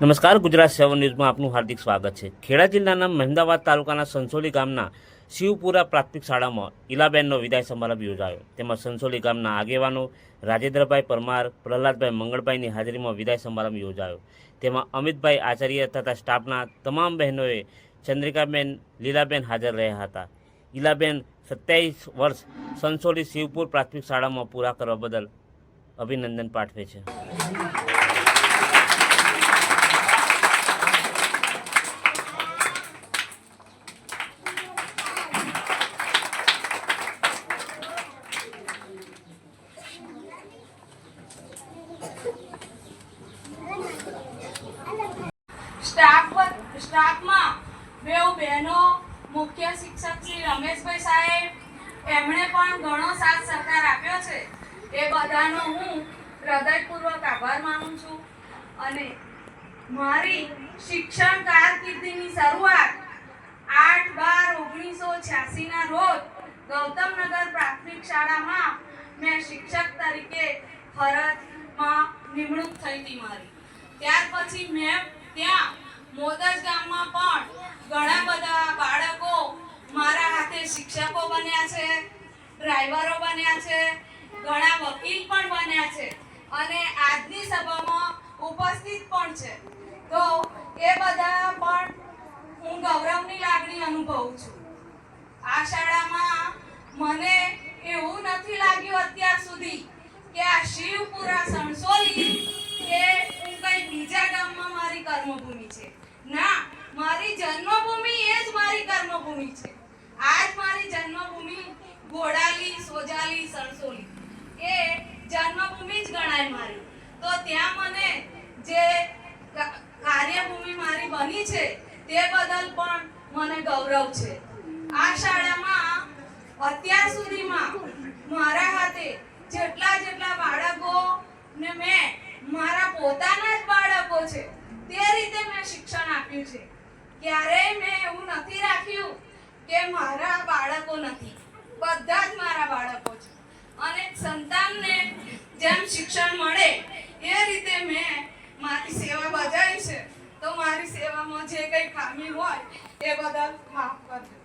નમસ્કાર, ગુજરાત 7 ન્યૂઝમાં આપનું હાર્દિક સ્વાગત છે। ખેડા જિલ્લાના મહેમદાવાદ તાલુકાના સંસોલી ગામના શિવપુરા પ્રાથમિક શાળામાં ઈલાબેનનો વિદાય સમારંભ યોજાયો। તેમાં સંસોલી ગામના આગેવાનો રાજેન્દ્રભાઈ પરમાર, પ્રહલાદભાઈ મંગળભાઈની હાજરીમાં વિદાય સમારંભ યોજાયો। તેમાં અમિતભાઈ આચાર્ય તથા સ્ટાફના તમામ બહેનોએ ચંદ્રિકાબેન, લીલાબેન હાજર રહ્યા હતા। ઈલાબેન 27 વર્ષ સંસોલી શિવપુર પ્રાથમિક શાળામાં પૂરા કરવા બદલ અભિનંદન પાઠવે છે। સ્ટાફમાં બેઉ બહેનો, મુખ્ય શિક્ષક શ્રી રમેશભાઈ સાહેબ, એમણે પણ ઘણો સાથ સહકાર આપ્યો છે। એ બધાનો હું હૃદયપૂર્વક આભાર માનું છું। અને મારી શિક્ષણ કારકિર્દીની શરૂઆત 8/12/1986 ના રોજ ગૌતમનગર પ્રાથમિક શાળામાં મેં શિક્ષક તરીકે ફરજમાં નિમણૂક થઈ હતી મારી। ત્યાર પછી મેં ત્યાં મોદજ ગામમાં પણ ઘણા બધા બાળકો મારા હાથે શિક્ષકો બન્યા છે, ડ્રાઈવરો બન્યા છે, ઘણા વકીલ પણ બન્યા છે અને આજની સભામાં ઉપસ્થિત પણ છે। તો એ બધા પણ હું ગૌરવની લાગણી અનુભવું છું। આ શાળામાં મને એવું નથી લાગ્યું અત્યાર સુધી કે આ શિવપુરા સંસોલી કે હું કઈ બીજા ગામમાં મારી કર્મભૂમિ છે। ના, મારી જન્મભૂમિ એ જ મારી કર્મભૂમિ છે। આજ મારી જન્મભૂમિ ઘોડાલી, સોજાલી, સંસોલી એ જન્મભૂમિ જ ગણાય મારી। તો ત્યાં મને જે કાર્યભૂમિ મારી બની છે તે બદલ પણ મને ગૌરવ છે। આ શાળામાં અત્યાર સુધીમાં મારા હાથે જેટલા બાળકો ને મેં મારા પોતાના જ બાળકો છે તે રીતે મેં શિક્ષણ આપ્યું છે। ક્યારેય મેં એવું નથી રાખ્યું કે મારા બાળકો નથી, બધા જ મારા બાળકો છે અને સંતાનને જેમ શિક્ષણ મળે એ રીતે મેં મારી સેવા બજાવી છે। તો મારી સેવામાં જે કંઈ ખામી હોય એ બદલ માફ કરજો।